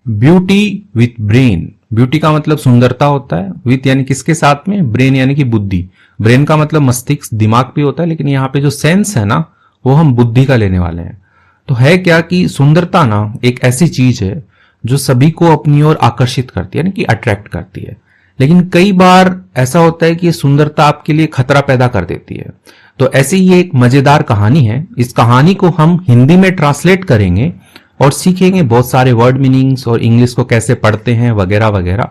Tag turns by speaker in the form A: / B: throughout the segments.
A: Beauty with brain. Beauty का मतलब सुंदरता होता है, विथ यानी किसके साथ में, ब्रेन यानी कि बुद्धि। ब्रेन का मतलब मस्तिष्क, दिमाग भी होता है, लेकिन यहाँ पे जो सेंस है ना वो हम बुद्धि का लेने वाले हैं। तो है क्या कि सुंदरता ना एक ऐसी चीज है जो सभी को अपनी ओर आकर्षित करती है, यानी कि अट्रैक्ट करती है। लेकिन कई बार ऐसा होता है कि सुंदरता आपके लिए खतरा पैदा कर देती है। तो ऐसी ही एक मजेदार कहानी है। इस कहानी को हम हिंदी में ट्रांसलेट करेंगे और सीखेंगे बहुत सारे वर्ड मीनिंग्स और इंग्लिश को कैसे पढ़ते हैं वगैरह वगैरह।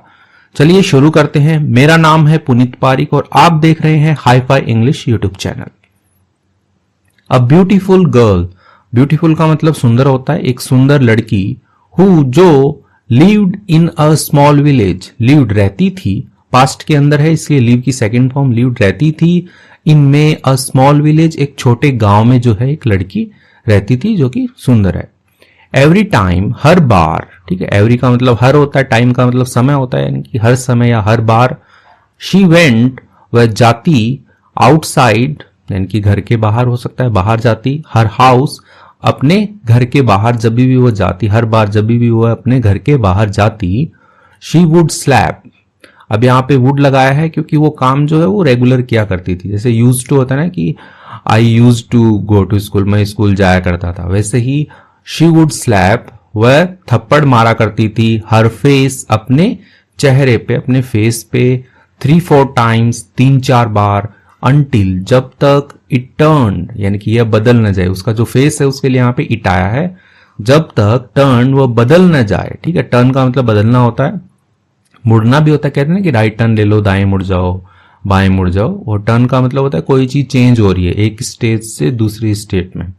A: चलिए शुरू करते हैं। मेरा नाम है पुनीत पारिक और आप देख रहे हैं hi fi English YouTube channel. A beautiful girl, beautiful का मतलब सुंदर होता है, एक सुंदर लड़की, हु जो lived in a small village, lived रहती थी, पास्ट के अंदर है इसलिए लिव की सेकंड फॉर्म, लिव्ड रहती थी, इन में अ स्मॉल विलेज, एक छोटे गांव में जो है एक लड़की रहती थी जो कि सुंदर है। एवरी टाइम, हर बार, ठीक है, एवरी का मतलब हर होता है, टाइम का मतलब समय होता है, यानी कि हर समय या हर बार। शी वेंट, वह जाती, आउटसाइड यानी कि घर के बाहर हो सकता है, बाहर जाती, हर हाउस, अपने घर के बाहर जब भी वो जाती, हर बार जब भी वो अपने घर के बाहर जाती, शी वुड स्लैप। अब यहाँ पे वुड लगाया है क्योंकि वो काम जो है वो रेगुलर किया करती थी। जैसे यूज टू होता है ना कि I used to go to school, मैं स्कूल जाया करता था, वैसे ही शी वुड स्लैप, वह थप्पड़ मारा करती थी, हर फेस, अपने चेहरे पे, अपने फेस पे, 3-4 टाइम्स, 3-4 बार, अनटिल, जब तक, इट टर्न यानी कि यह बदल न जाए, उसका जो फेस है उसके लिए यहाँ पे इट आया है, जब तक, टर्न, वह बदल न जाए, ठीक है। टर्न का मतलब बदलना होता है, मुड़ना भी होता है, कहते हैं ना कि राइट टर्न ले लो, दाएं मुड़ जाओ, बाएं मुड़ जाओ, और टर्न का मतलब होता है कोई चीज चेंज हो रही है एक स्टेट से दूसरी स्टेट में,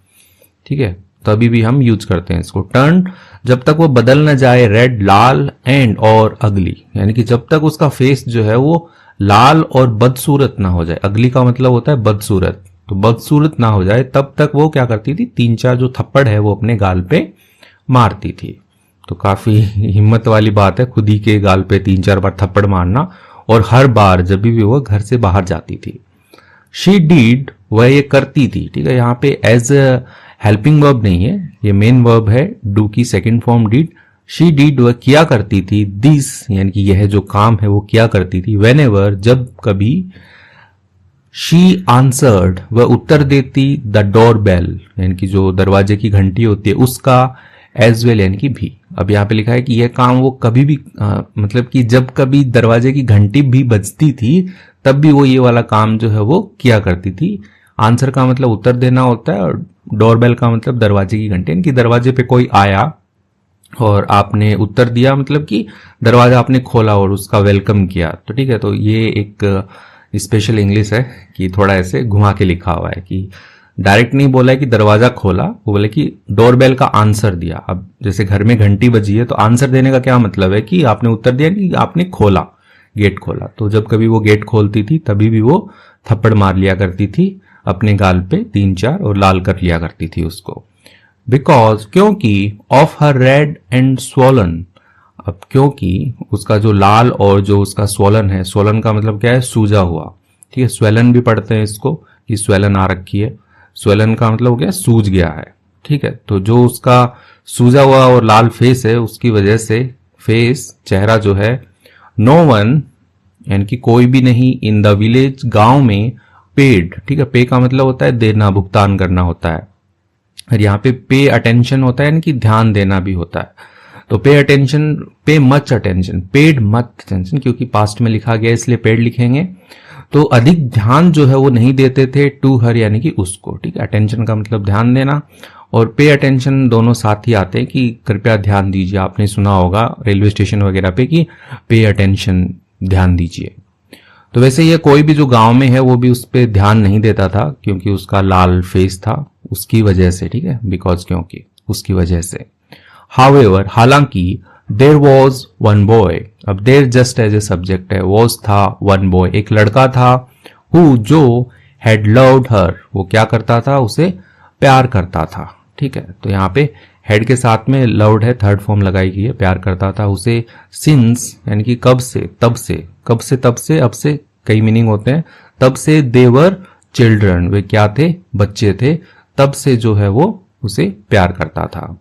A: ठीक है, तभी भी हम यूज करते हैं इसको। टर्न, जब तक वो बदल न जाए, रेड, लाल, एंड, और अगली, यानी कि जब तक उसका फेस जो है वो लाल और बदसूरत ना हो जाए। अगली का मतलब होता है बदसूरत, तो बदसूरत ना हो जाए तब तक वो क्या करती थी, 3-4 जो थप्पड़ है वो अपने गाल पे मारती थी। तो काफी हिम्मत वाली बात है खुद ही के गाल पे 3-4 बार थप्पड़ मारना, और हर बार जब भी वो घर से बाहर जाती थी। शी डीड, वह ये करती थी, ठीक है, यहाँ पे एज हेल्पिंग वर्ब नहीं है, ये मेन वर्ब है, डू की second form did. She did, वह किया करती थी, दिस यानी कि यह जो काम है वो किया करती थी, व्हेनेवर, जब कभी, शी आंसर्ड, वह उत्तर देती, द डोर बेल यानी कि जो दरवाजे की घंटी होती है उसका, एज वेल यानी कि भी। अब यहाँ पे लिखा है कि यह काम वो कभी भी मतलब कि जब कभी दरवाजे की घंटी भी बजती थी तब भी वो ये वाला काम जो है वो किया करती थी। आंसर का मतलब उत्तर देना होता है, और डोरबेल का मतलब दरवाजे की घंटी, यानी कि दरवाजे पे कोई आया और आपने उत्तर दिया, मतलब कि दरवाजा आपने खोला और उसका वेलकम किया, तो ठीक है। तो ये एक स्पेशल इंग्लिश है कि थोड़ा ऐसे घुमा के लिखा हुआ है कि डायरेक्ट नहीं बोला है कि दरवाजा खोला, वो बोले कि डोरबेल का आंसर दिया। अब जैसे घर में घंटी बजी है तो आंसर देने का क्या मतलब है कि आपने उत्तर दिया कि आपने खोला, गेट खोला। तो जब कभी वो गेट खोलती थी तभी भी वो थप्पड़ मार लिया करती थी अपने गाल पे 3-4 और लाल कर लिया करती थी उसको। बिकॉज, क्योंकि, of her red and swollen, अब क्योंकि उसका जो लाल और जो उसका स्वॉलन है, स्वॉलन का मतलब क्या है, सूजा हुआ, ठीक है, स्वेलन भी पढ़ते हैं इसको कि स्वेलन आ रखी है, स्वेलन का मतलब हो गया सूज गया है, ठीक है। तो जो उसका सूजा हुआ और लाल फेस है उसकी वजह से, फेस चेहरा जो है, नो वन यानी कि कोई भी नहीं, इन द विलेज गांव में, पेड, ठीक है, पे का मतलब होता है देना, भुगतान करना होता है, और यहाँ पे पे अटेंशन होता है यानी कि ध्यान देना भी होता है। तो पे अटेंशन, पे much attention, paid much attention, क्योंकि पास्ट में लिखा गया इसलिए पेड लिखेंगे। तो अधिक ध्यान जो है वो नहीं देते थे टू हर यानी कि उसको, ठीक है। अटेंशन का मतलब ध्यान देना और पे अटेंशन दोनों साथ ही आते हैं कि कृपया ध्यान दीजिए। आपने सुना होगा रेलवे स्टेशन वगैरह पे कि पे अटेंशन, ध्यान दीजिए। तो वैसे ये कोई भी जो गांव में है वो भी उस पर ध्यान नहीं देता था क्योंकि उसका लाल फेस था, उसकी वजह से, ठीक है, बिकॉज क्योंकि उसकी वजह से। हाउएवर, हालांकि, देयर वॉज वन बॉय, अब there just as a subject है, वॉज था, वन बॉय एक लड़का था, हु जो, हैड लव्ड हर, वो क्या करता था, उसे प्यार करता था, ठीक है। तो यहाँ पे हेड के साथ में लव्ड है, थर्ड फॉर्म लगाई गई है, प्यार करता था उसे, सिंस यानी कि कब से, तब से, कब से तब से, अब से कई मीनिंग होते हैं, तब से, देवर चिल्ड्रन, वे क्या थे, बच्चे थे, तब से जो है वो उसे प्यार करता था।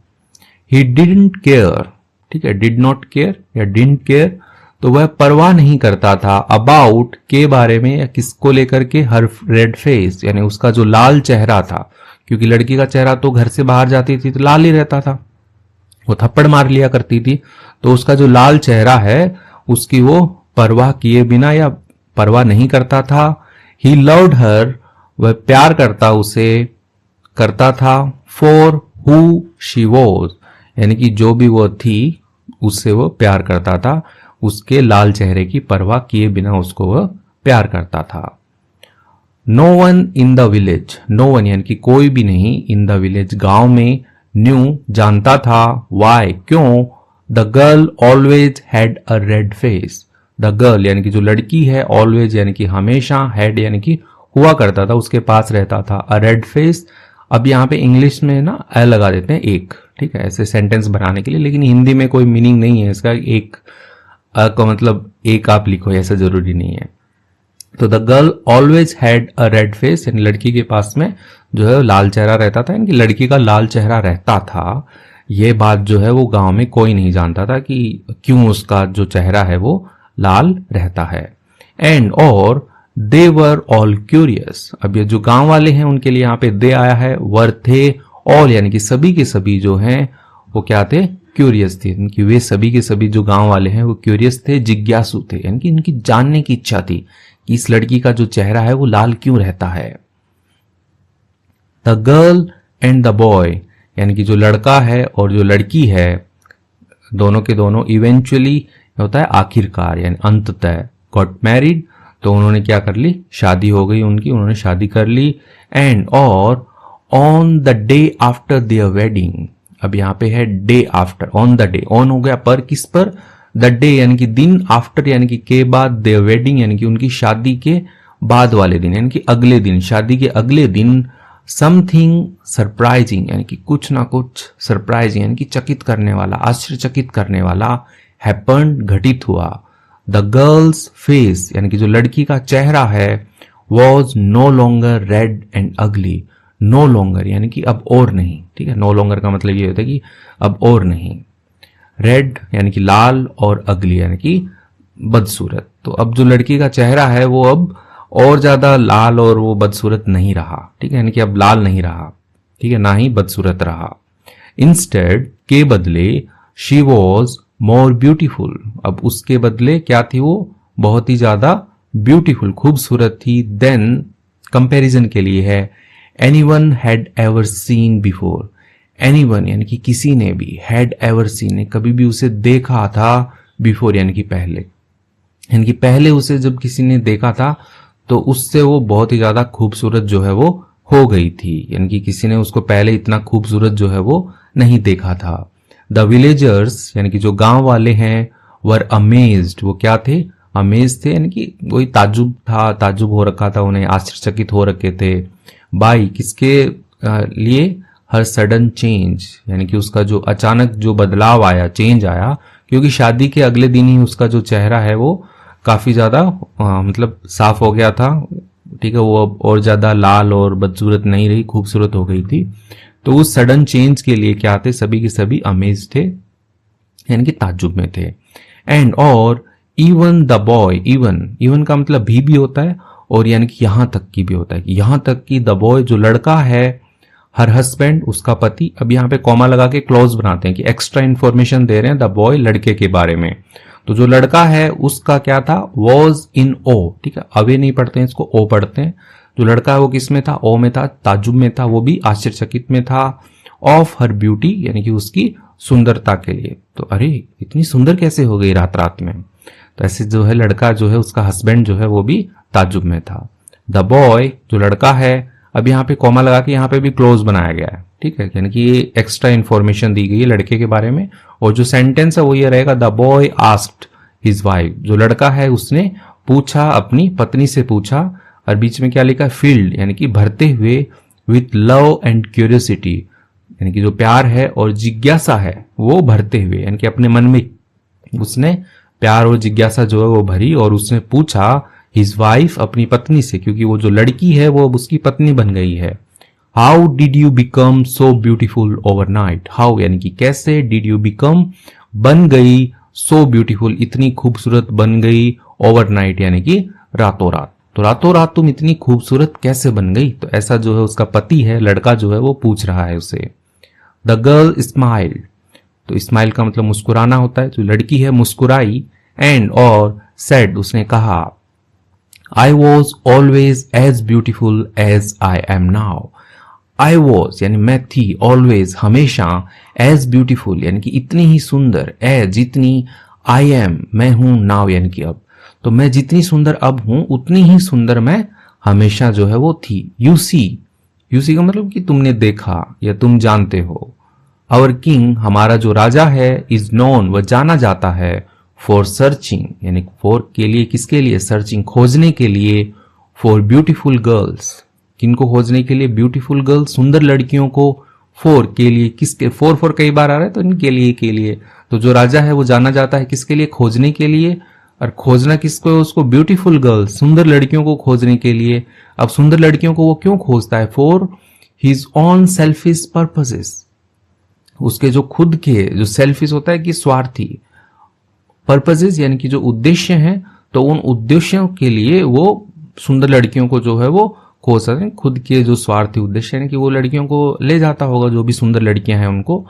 A: ही डिडंट केयर, ठीक है, डिड नॉट केयर या डिडंट केयर, तो वह परवाह नहीं करता था अबाउट के बारे में या किसको लेकर के, हर रेड फेस यानी उसका जो लाल चेहरा था, क्योंकि लड़की का चेहरा तो घर से बाहर जाती थी तो लाल ही रहता था, वो थप्पड़ मार लिया करती थी, तो उसका जो लाल चेहरा है उसकी वो परवाह किए बिना या परवाह नहीं करता था। ही लव्ड हर, वह प्यार करता था फॉर हु शी वॉज, यानी कि जो भी वो थी उससे वो प्यार करता था, उसके लाल चेहरे की परवाह किए बिना उसको वह प्यार करता था। No one in the village, no one यानी कि कोई भी नहीं, इन द विलेज गांव में, न्यू जानता था, वाई क्यों, the girl always had a red face, the girl यानी कि जो लड़की है, ऑलवेज यानी कि हमेशा, हैड यानी कि हुआ करता था, उसके पास रहता था, अ रेड फेस। अब यहाँ पे इंग्लिश में ना अ लगा देते हैं एक, ठीक है, ऐसे सेंटेंस बनाने के लिए, लेकिन हिंदी में कोई मीनिंग नहीं है इसका, एक अ का मतलब एक आप लिखो, ऐसा जरूरी नहीं है। तो the girl always had a red face, यानी लड़की के पास में जो है लाल चेहरा रहता था, यानी कि लड़की का लाल चेहरा रहता था। ये बात जो है वो गांव में कोई नहीं जानता था कि क्यों उसका जो चेहरा है वो लाल रहता है। एंड और दे वर ऑल क्यूरियस, अब ये जो गांव वाले हैं उनके लिए यहाँ पे दे आया है, वर थे, ऑल यानी कि सभी के सभी जो हैं वो क्या थे, क्यूरियस थे, यानी कि वे सभी के सभी जो गांव वाले हैं वो क्यूरियस थे, जिज्ञासु थे, यानी कि इनकी जानने की इच्छा थी कि इस लड़की का जो चेहरा है वो लाल क्यों रहता है। The girl and the boy, यानी कि जो लड़का है और जो लड़की है, दोनों के दोनों इवेंचुअली होता है आखिरकार यानी अंततः, गॉट मैरिड, तो उन्होंने क्या कर ली, शादी हो गई उनकी, उन्होंने शादी कर ली। एंड और on the day after their wedding, अब यहां पे है day after, on the day, on हो गया पर, किस पर, द डे यानी कि दिन, आफ्टर यानी कि के बाद, देयर वेडिंग यानी कि उनकी शादी के बाद वाले दिन, यानी कि अगले दिन, शादी के अगले दिन, समथिंग सरप्राइजिंग यानी कि कुछ ना कुछ, सरप्राइजिंग यानी कि चकित करने वाला, आश्चर्यचकित करने वाला, हैपेंड घटित हुआ। द गर्ल्स फेस यानी कि जो लड़की का चेहरा है, was no longer red and ugly, no longer यानी कि अब और नहीं, ठीक है, नो लॉन्गर का मतलब ये होता है कि अब और नहीं, रेड यानी कि लाल, और अगली यानी कि बदसूरत, तो अब जो लड़की का चेहरा है वो अब और ज्यादा लाल और वो बदसूरत नहीं रहा, ठीक है, यानी कि अब लाल नहीं रहा, ठीक है, ना ही बदसूरत रहा। इंस्टेड के बदले, शी वॉज मोर ब्यूटीफुल, अब उसके बदले क्या थी वो, बहुत ही ज्यादा ब्यूटीफुल, खूबसूरत थी, देन कंपैरिजन के लिए है, anyone had ever seen before, anyone यानी कि किसी ने भी, हैड एवर सीन ने कभी भी उसे देखा था, बिफोर यानी कि पहले, यानी कि पहले उसे जब किसी ने देखा था तो उससे वो बहुत ही ज्यादा खूबसूरत जो है वो हो गई थी, यानी कि किसी ने उसको पहले इतना खूबसूरत जो है वो नहीं देखा था। द विलेजर्स यानी कि जो गांव वाले हैं, वर अमेज्ड, वो क्या थे, अमेज थे, यानी कि वही ताजुब था, ताजुब हो रखा था उन्हें, आश्चर्यचकित हो रखे थे, बाई किसके लिए, हर सडन चेंज यानी कि उसका जो अचानक जो बदलाव आया, चेंज आया, क्योंकि शादी के अगले दिन ही उसका जो चेहरा है वो काफी ज्यादा मतलब साफ हो गया था, ठीक है, वो अब और ज्यादा लाल और बदसूरत नहीं रही, खूबसूरत हो गई थी। तो उस सडन चेंज के लिए क्या थे, सभी के सभी अमेज थे, यानी कि ताज्जुब में थे। एंड और इवन द बॉय, इवन का मतलब भी होता है, और यानी कि यहां तक की भी होता है, कि यहां तक कि द बॉय जो लड़का है, हर हस्बैंड उसका पति, अब यहाँ पे कॉमा लगा के क्लोज बनाते हैं कि एक्स्ट्रा इंफॉर्मेशन दे रहे हैं द बॉय लड़के के बारे में। तो जो लड़का है उसका क्या था, वॉज इन ओ, ठीक है, अवे नहीं पढ़ते हैं इसको, ओ पढ़ते हैं। जो लड़का है वो किस में था, ओ में था, ताजुब में था, वो भी आश्चर्यचकित में था। ऑफ हर ब्यूटी यानी कि उसकी सुंदरता के लिए, तो अरे इतनी सुंदर कैसे हो गई रात रात में, तो ऐसे जो है लड़का जो है उसका हस्बैंड जो है वो भी ताजुब में था। द बॉय जो लड़का है, अब यहाँ पे कॉमा लगा के यहाँ पे भी क्लोज बनाया गया है, ठीक है, यानी कि ये एक्स्ट्रा इंफॉर्मेशन दी गई है लड़के के बारे में। और जो सेंटेंस है वो ये रहेगा, the boy asked his wife, जो लड़का है उसने पूछा, अपनी पत्नी से पूछा, और बीच में क्या लिखा, फील्ड यानी कि भरते हुए, विथ लव एंड क्यूरियोसिटी यानी कि जो प्यार है और जिज्ञासा है वो भरते हुए, यानी कि अपने मन में उसने प्यार और जिज्ञासा जो है वो भरी, और उसने पूछा हिज वाइफ अपनी पत्नी से, क्योंकि वो जो लड़की है वो अब उसकी पत्नी बन गई है। How did you become so beautiful overnight, how यानी कि कैसे, डिड यू बिकम बन गई सो ब्यूटीफुल, इतनी खूबसूरत बन गई, ओवरनाइट यानी कि रातों रात। तो रातों रात तुम इतनी खूबसूरत कैसे बन गई? तो ऐसा जो है उसका पति है, लड़का जो है वो पूछ रहा है उसे। द गर्ल स्माइल्ड, तो स्माइल का मतलब मुस्कुराना होता है, तो लड़की है मुस्कुराई, एंड और सेड, उसने कहा, I was always as beautiful as I am now. I was यानी मैं थी, ऑलवेज हमेशा, एज ब्यूटीफुल यानी कि इतनी ही सुंदर, एज जितनी, आई एम मैं हूं, नाउ यानी कि अब। तो मैं जितनी सुंदर अब हूं उतनी ही सुंदर मैं हमेशा जो है वो थी। यू सी का मतलब कि तुमने देखा या तुम जानते हो। आवर किंग हमारा जो राजा है, इज नोन वह जाना जाता है, फॉर सर्चिंग यानी फॉर के लिए, किसके लिए? सर्चिंग खोजने के लिए, फॉर ब्यूटीफुल गर्ल्स किनको खोजने के लिए? ब्यूटीफुल गर्ल्स सुंदर लड़कियों को, फॉर के लिए, किसके? फॉर कई बार आ रहा है तो इनके लिए के लिए। तो जो राजा है वो जाना जाता है किसके लिए? खोजने के लिए। और खोजना किसको है? उसको ब्यूटीफुल गर्ल्स सुंदर लड़कियों को खोजने के लिए। अब सुंदर लड़कियों को वो क्यों खोजता है? For his on selfish purposes, उसके जो खुद के जो सेल्फिश होता है कि स्वार्थी, पर्पसेस यानी कि जो उद्देश्य हैं, तो उन उद्देश्यों के लिए वो सुंदर लड़कियों को जो है वो खोज सकते हैं। खुद के जो स्वार्थी उद्देश्य यानी कि वो लड़कियों को ले जाता होगा, जो भी सुंदर लड़कियां हैं उनको।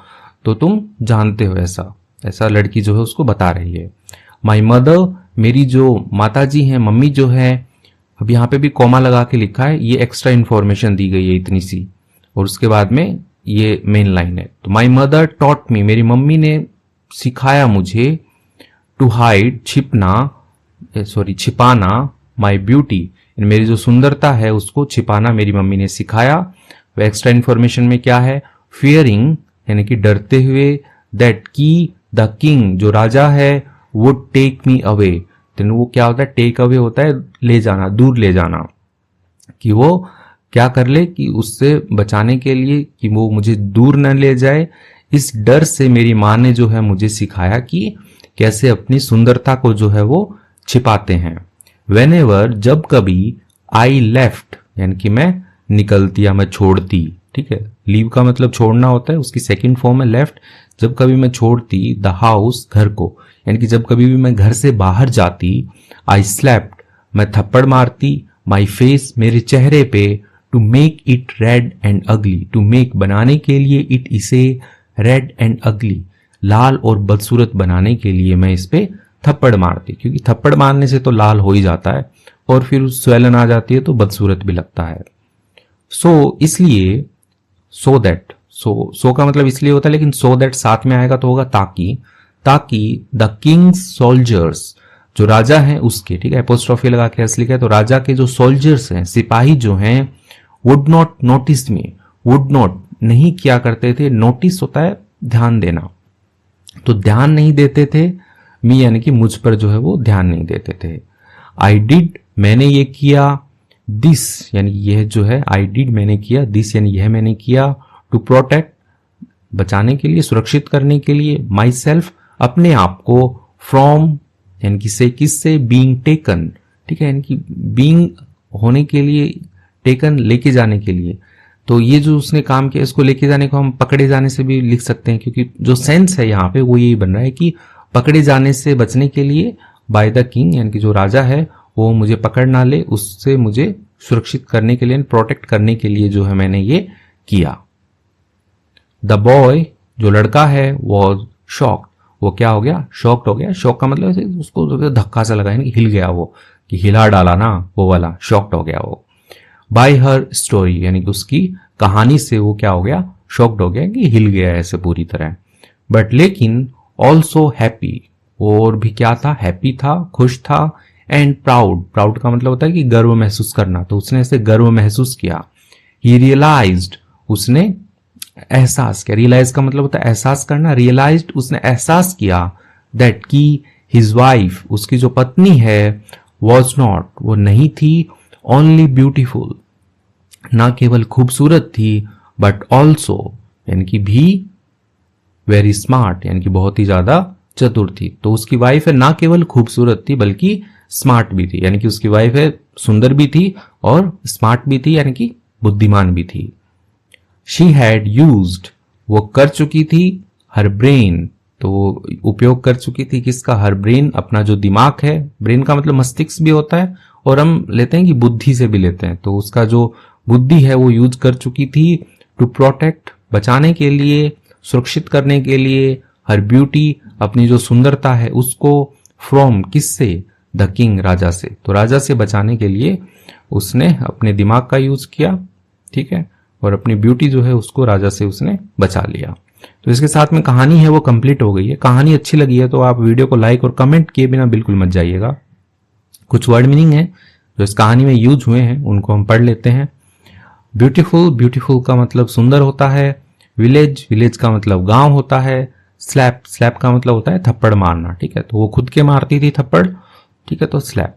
A: तो तुम जानते हो ऐसा लड़की जो है उसको बता रही है। माई मदर मेरी जो माता जी हैं, मम्मी जो है, अब यहाँ पे भी कॉमा लगा के लिखा है, ये एक्स्ट्रा इन्फॉर्मेशन दी गई है इतनी सी, और उसके बाद में ये मेन लाइन है। तो माई मदर टॉट मी, मेरी मम्मी ने सिखाया मुझे, टू हाइड छिपाना, माई ब्यूटी मेरी जो सुंदरता है उसको छिपाना मेरी मम्मी ने सिखाया। वो एक्स्ट्रा इन्फॉर्मेशन में क्या है? फियरिंग यानी कि डरते हुए, दैट की द किंग जो राजा है, वुड टेक मी अवे, तो वो क्या होता है? टेक अवे होता है ले जाना, दूर ले जाना, कि वो क्या कर ले कि उससे बचाने के लिए कि वो मुझे दूर न ले जाए। इस डर से मेरी माँ ने जो है मुझे सिखाया कि कैसे अपनी सुंदरता को जो है वो छिपाते हैं। वेनेवर जब कभी, आई लेफ्ट यानी कि मैं निकलती या मैं छोड़ती, ठीक है, लीव का मतलब छोड़ना होता है, उसकी सेकंड फॉर्म है लेफ्ट। जब कभी मैं छोड़ती द हाउस घर को, यानी कि जब कभी भी मैं घर से बाहर जाती, आई स्लैप्ड मैं थप्पड़ मारती, माई फेस मेरे चेहरे पे, to make it red and ugly, to make बनाने के लिए, इट इसे, रेड एंड अगली लाल और बदसूरत बनाने के लिए मैं इस पे थप्पड़ मारती, क्योंकि थप्पड़ मारने से तो लाल हो ही जाता है और फिर स्वेलन आ जाती है तो बदसूरत भी लगता है। सो इसलिए, सो दैट, सो का मतलब इसलिए होता है, लेकिन सो दैट साथ में आएगा तो होगा ताकि द किंग्स सोल्जर्स जो राजा हैं उसके, ठीक है, एपोस्ट्रोफी लगा के एस लिखा है, तो राजा के जो सोल्जर्स हैं, सिपाही जो हैं, would not notice me, would not नहीं किया करते थे, नोटिस होता है ध्यान देना, तो ध्यान नहीं देते थे, मी यानी कि मुझ पर जो है वो ध्यान नहीं देते थे। आई डिड मैंने ये किया, दिस यानी यह जो है, आई डिड मैंने किया, दिस यानी यह मैंने किया, टू प्रोटेक्ट बचाने के लिए, सुरक्षित करने के लिए, माई सेल्फ अपने आप को, फ्रॉम यानी कि से किससे, बीइंग टेकन, ठीक है, यानी कि बीइंग होने के लिए, टेकन लेके जाने के लिए। तो ये जो उसने काम किया, इसको लेके जाने को हम पकड़े जाने से भी लिख सकते हैं, क्योंकि जो सेंस है यहाँ पे वो यही बन रहा है कि पकड़े जाने से बचने के लिए, बाय द किंग यानी कि जो राजा है वो मुझे पकड़ ना ले, उससे मुझे सुरक्षित करने के लिए, प्रोटेक्ट करने के लिए जो है मैंने ये किया। द बॉय जो लड़का है, वॉज शॉक्ड, वो क्या हो गया? शॉक्ड हो गया। शॉक का मतलब उसको धक्का सा लगा, यानी हिल गया वो, कि हिला डाला ना वो वाला, शॉक्ड हो गया वो। बाय हर स्टोरी यानी कि उसकी कहानी से वो क्या हो गया? शॉक्ड हो गया कि हिल गया ऐसे पूरी तरह। बट लेकिन ऑल्सो हैप्पी, और भी क्या था? हैप्पी था, खुश था, एंड प्राउड, प्राउड का मतलब होता है कि गर्व महसूस करना, तो उसने ऐसे गर्व महसूस किया। ही रियलाइज्ड उसने एहसास किया, रियलाइज का मतलब होता है एहसास करना, रियलाइज्ड उसने एहसास किया, दैट की हिज वाइफ उसकी जो पत्नी है, वॉज नॉट वो नहीं थी, ओनली ब्यूटीफुल ना केवल खूबसूरत थी, बट ऑल्सो यानी कि भी, वेरी स्मार्ट यानी कि बहुत ही ज्यादा चतुर थी। तो उसकी वाइफ है ना केवल खूबसूरत थी बल्कि स्मार्ट भी थी, यानी कि उसकी वाइफ है सुंदर भी थी और स्मार्ट भी थी, यानी कि बुद्धिमान भी थी। शी हैड यूज्ड वो कर चुकी थी, हर ब्रेन तो वो उपयोग कर चुकी थी किसका, हर ब्रेन, अपना जो दिमाग है, ब्रेन का मतलब मस्तिष्क भी होता है और हम लेते हैं कि बुद्धि से भी लेते हैं, तो उसका जो बुद्धि है वो यूज कर चुकी थी टू प्रोटेक्ट, बचाने के लिए, सुरक्षित करने के लिए हर ब्यूटी, अपनी जो सुंदरता है उसको, फ्रॉम किससे, द किंग, राजा से। तो राजा से बचाने के लिए उसने अपने दिमाग का यूज किया, ठीक है, और अपनी ब्यूटी जो है उसको राजा से उसने बचा लिया। तो इसके साथ में कहानी है वो कंप्लीट हो गई है। कहानी अच्छी लगी है तो आप वीडियो को लाइक और कमेंट किए बिना बिल्कुल मत जाइएगा। कुछ वर्ड मीनिंग है जो इस कहानी में यूज हुए हैं उनको हम पढ़ लेते हैं। ब्यूटीफुल, ब्यूटीफुल का मतलब सुंदर होता है। विलेज, विलेज का मतलब गांव होता है। स्लैप, स्लैप का मतलब होता है थप्पड़ मारना, ठीक है, तो वो खुद के मारती थी थप्पड़, ठीक है, तो स्लैप।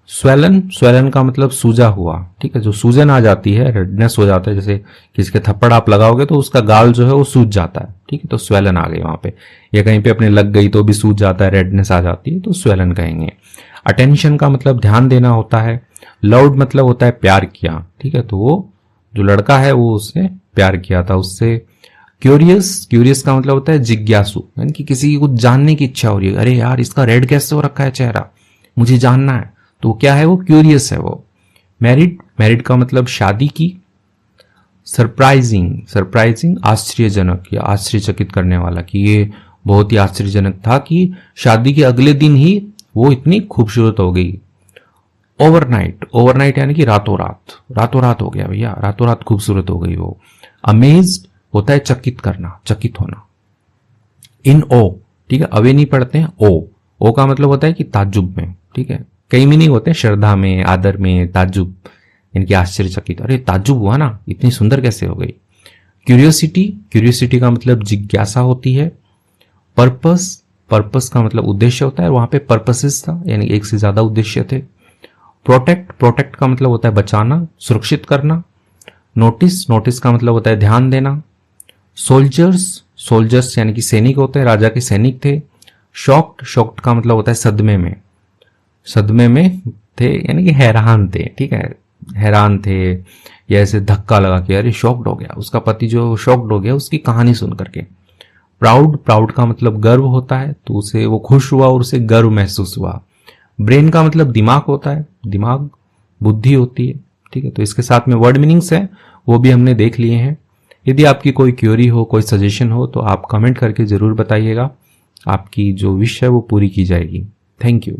A: स्वेलन, स्वेलन का मतलब सूजा हुआ, ठीक है, जो सूजन आ जाती है, रेडनेस हो जाता है, जैसे किसी के थप्पड़ आप लगाओगे तो उसका गाल जो है वो सूज जाता है, ठीक है, तो स्वेलन आ गई वहां पे, या कहीं पे अपने लग गई तो भी सूज जाता है, रेडनेस आ जाती है, तो स्वेलन कहेंगे। अटेंशन का मतलब ध्यान देना होता है। लव्ड मतलब होता है प्यार किया, ठीक है, तो वो जो लड़का है वो उसने प्यार किया था उससे। क्यूरियस, क्यूरियस का मतलब होता है जिज्ञासु, यानी कि किसी की कुछ जानने की इच्छा हो रही है, अरे यार इसका रेड कैसे हो रखा है चेहरा, मुझे जानना है, तो क्या है वो, क्यूरियस है वो। मैरिड, मैरिड का मतलब शादी की। सरप्राइजिंग, सरप्राइजिंग आश्चर्यजनक या आश्चर्यचकित करने वाला, कि ये बहुत ही आश्चर्यजनक था कि शादी के अगले दिन ही वो इतनी खूबसूरत हो गई। ओवरनाइट, ओवरनाइट यानी कि रातों रात, रातों रात हो गया भैया, रातों रात खूबसूरत हो गई वो। अमेज्ड होता है चकित करना, चकित होना। इन ओ, ठीक है, अवे नहीं पढ़ते हैं, ओ का मतलब होता है कि ताज्जुब में, ठीक है, कई मीनिंग होते हैं, श्रद्धा में, आदर में, ताज्जुब, इनकी आश्चर्यचकित, अरे ताज्जुब हुआ ना, इतनी सुंदर कैसे हो गई। क्यूरियोसिटी, क्यूरियोसिटी का मतलब जिज्ञासा होती है। पर्पस, पर्पस का मतलब उद्देश्य होता है, वहां पे पर्पसेस था, यानी एक से ज्यादा उद्देश्य थे। प्रोटेक्ट, प्रोटेक्ट का मतलब होता है बचाना, सुरक्षित करना। नोटिस, नोटिस का मतलब होता है ध्यान देना। सोल्जर्स, सोल्जर्स यानी कि सैनिक होते हैं, राजा के सैनिक थे। शॉक्ड, शॉक्ड का मतलब होता है सदमे में, सदमे में थे यानी कि हैरान थे, ठीक है, हैरान थे, या ऐसे धक्का लगा के अरे शॉक्ड हो गया, उसका पति जो शॉक्ड हो गया उसकी कहानी सुन करके। प्राउड, प्राउड का मतलब गर्व होता है, तो उसे वो खुश हुआ और उसे गर्व महसूस हुआ। ब्रेन का मतलब दिमाग होता है, दिमाग, बुद्धि होती है, ठीक है, तो इसके साथ में वर्ड मीनिंग्स है वो भी हमने देख लिए हैं। यदि आपकी कोई क्वेरी हो, कोई सजेशन हो तो आप कमेंट करके जरूर बताइएगा, आपकी जो विश है वो पूरी की जाएगी। Thank you.